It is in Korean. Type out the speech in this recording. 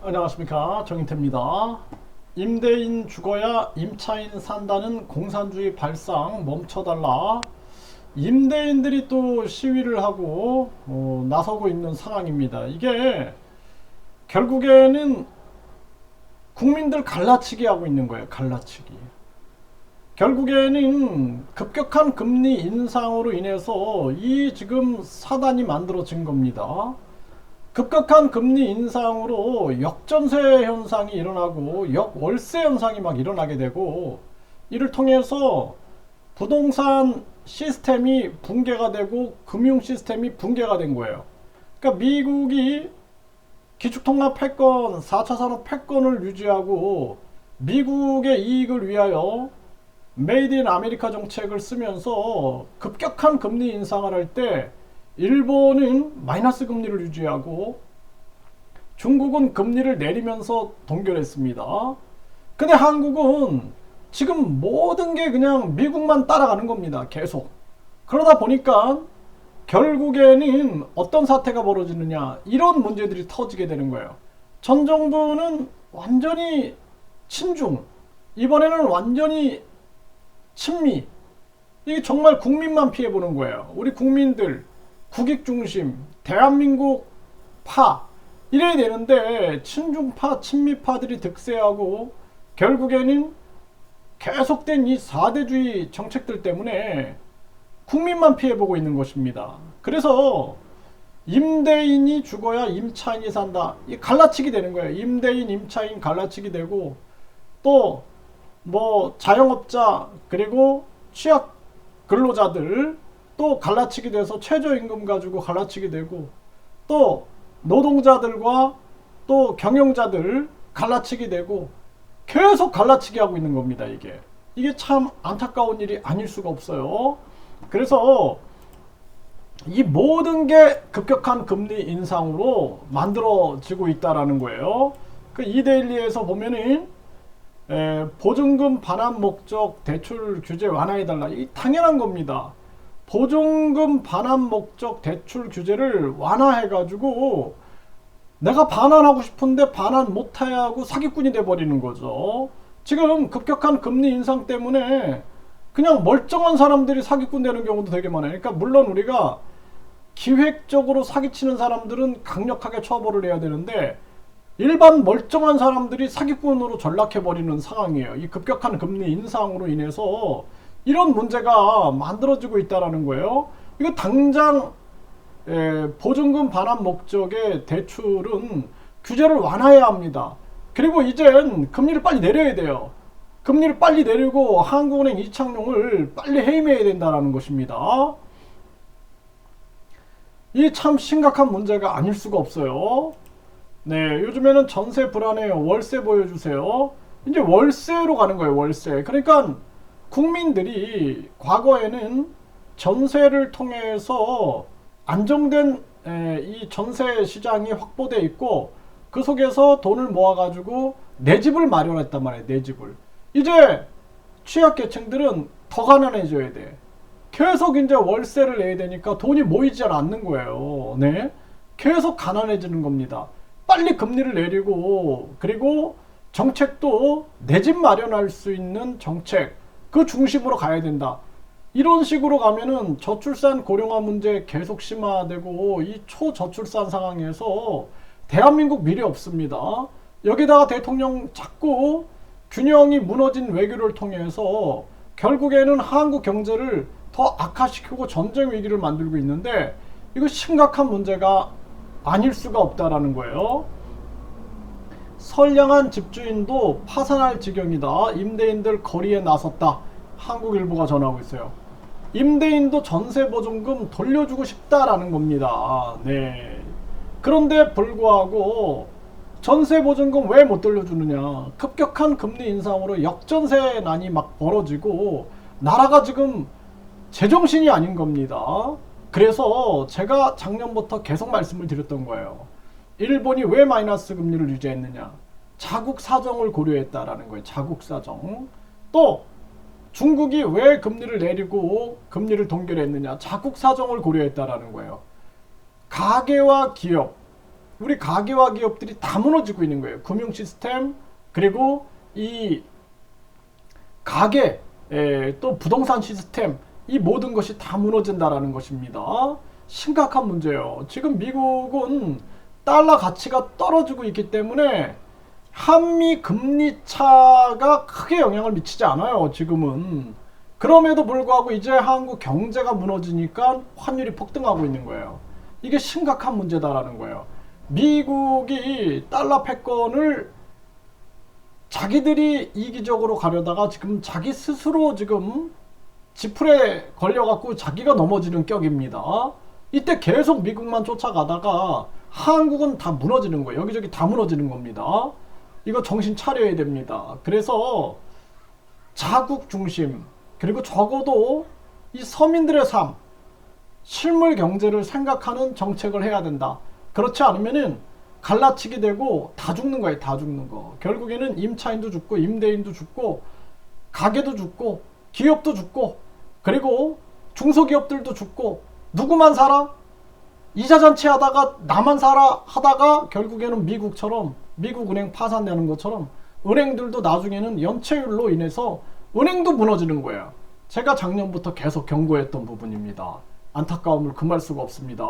안녕하십니까, 정인태입니다. 임대인 죽어야 임차인 산다는 공산주의 발상 멈춰달라. 임대인들이 또 시위를 하고 나서고 있는 상황입니다. 이게 결국에는 국민들 갈라치기 하고 있는 거예요. 갈라치기. 결국에는 급격한 금리 인상으로 인해서 이 지금 사단이 만들어진 겁니다. 급격한 금리 인상으로 역전세 현상이 일어나고 역월세 현상이 막 일어나게 되고, 이를 통해서 부동산 시스템이 붕괴가 되고 금융 시스템이 붕괴가 된 거예요. 그러니까 미국이 기축통합 패권, 4차 산업 패권을 유지하고 미국의 이익을 위하여 메이드 인 아메리카 정책을 쓰면서 급격한 금리 인상을 할 때 일본은 마이너스 금리를 유지하고 중국은 금리를 내리면서 동결했습니다. 근데 한국은 지금 모든 게 그냥 미국만 따라가는 겁니다. 계속. 그러다 보니까 결국에는 어떤 사태가 벌어지느냐, 이런 문제들이 터지게 되는 거예요. 전 정부는 완전히 친중, 이번에는 완전히 친미. 이게 정말 국민만 피해보는 거예요. 우리 국민들 국익 중심, 대한민국 파, 이래야 되는데 친중파, 친미파들이 득세하고 결국에는 계속된 이 4대주의 정책들 때문에 국민만 피해보고 있는 것입니다. 그래서 임대인이 죽어야 임차인이 산다. 이 갈라치기 되는 거예요. 임대인, 임차인 갈라치기 되고, 또 뭐 자영업자 그리고 취약 근로자들 또 갈라치기 돼서 최저임금 가지고 갈라치기 되고, 또 노동자들과 또 경영자들 갈라치기 되고, 계속 갈라치기 하고 있는 겁니다. 이게 참 안타까운 일이 아닐 수가 없어요. 그래서 이 모든 게 급격한 금리 인상으로 만들어지고 있다라는 거예요. 그 이데일리에서 보면은 보증금 반환 목적 대출 규제 완화해달라. 이 당연한 겁니다. 보증금 반환 목적 대출 규제를 완화해가지고 내가 반환하고 싶은데 반환 못하고 사기꾼이 돼버리는 거죠. 지금 급격한 금리 인상 때문에 그냥 멀쩡한 사람들이 사기꾼 되는 경우도 되게 많아요. 그러니까 물론 우리가 기획적으로 사기치는 사람들은 강력하게 처벌을 해야 되는데, 일반 멀쩡한 사람들이 사기꾼으로 전락해버리는 상황이에요. 이 급격한 금리 인상으로 인해서 이런 문제가 만들어지고 있다는 거예요. 이거 당장 보증금 반환 목적의 대출은 규제를 완화해야 합니다. 그리고 이젠 금리를 빨리 내려야 돼요. 금리를 빨리 내리고 한국은행 이창용을 빨리 해임해야 된다는 것입니다. 이 참 심각한 문제가 아닐 수가 없어요. 네, 요즘에는 전세 불안해요. 월세 보여주세요. 이제 월세로 가는 거예요. 월세. 그러니까 국민들이 과거에는 전세를 통해서 안정된 이 전세 시장이 확보돼 있고, 그 속에서 돈을 모아가지고 내 집을 마련했단 말이에요. 내 집을. 이제 취약계층들은 더 가난해져야 돼. 계속 이제 월세를 내야 되니까 돈이 모이지 않는 거예요. 네, 계속 가난해지는 겁니다. 빨리 금리를 내리고, 그리고 정책도 내 집 마련할 수 있는 정책, 그 중심으로 가야 된다. 이런 식으로 가면은 저출산 고령화 문제 계속 심화되고, 이 초저출산 상황에서 대한민국 미래 없습니다. 여기다가 대통령 자꾸 균형이 무너진 외교를 통해서 결국에는 한국 경제를 더 악화시키고 전쟁 위기를 만들고 있는데, 이거 심각한 문제가 아닐 수가 없다라는 거예요. 선량한 집주인도 파산할 지경이다. 임대인들 거리에 나섰다. 한국일보가 전하고 있어요. 임대인도 전세보증금 돌려주고 싶다라는 겁니다. 네. 그런데 불구하고 전세보증금 왜 못 돌려주느냐. 급격한 금리 인상으로 역전세난이 막 벌어지고 나라가 지금 제정신이 아닌 겁니다. 그래서 제가 작년부터 계속 말씀을 드렸던 거예요. 일본이 왜 마이너스 금리를 유지했느냐. 자국 사정을 고려했다라는 거예요. 자국 사정. 또 중국이 왜 금리를 내리고 금리를 동결했느냐. 자국 사정을 고려했다라는 거예요. 가계와 기업, 우리 가계와 기업들이 다 무너지고 있는 거예요. 금융 시스템, 그리고 이 가계, 또 부동산 시스템, 이 모든 것이 다 무너진다라는 것입니다. 심각한 문제예요. 지금 미국은 달러 가치가 떨어지고 있기 때문에 한미 금리 차가 크게 영향을 미치지 않아요. 지금은. 그럼에도 불구하고 이제 한국 경제가 무너지니까 환율이 폭등하고 있는 거예요. 이게 심각한 문제다라는 거예요. 미국이 달러 패권을 자기들이 이기적으로 가려다가 지금 자기 스스로 지금 지풀에 걸려갖고 자기가 넘어지는 격입니다. 이때 계속 미국만 쫓아가다가 한국은 다 무너지는 거예요. 여기저기 다 무너지는 겁니다. 이거 정신 차려야 됩니다. 그래서 자국 중심, 그리고 적어도 이 서민들의 삶, 실물 경제를 생각하는 정책을 해야 된다. 그렇지 않으면은 갈라치기 되고 다 죽는 거예요. 다 죽는 거. 결국에는 임차인도 죽고 임대인도 죽고 가게도 죽고 기업도 죽고 그리고 중소기업들도 죽고 누구만 살아? 이자잔치 하다가 나만 살아 하다가 결국에는 미국처럼 미국 은행 파산되는 것처럼 은행들도 나중에는 연체율로 인해서 은행도 무너지는 거예요. 제가 작년부터 계속 경고했던 부분입니다. 안타까움을 금할 수가 없습니다.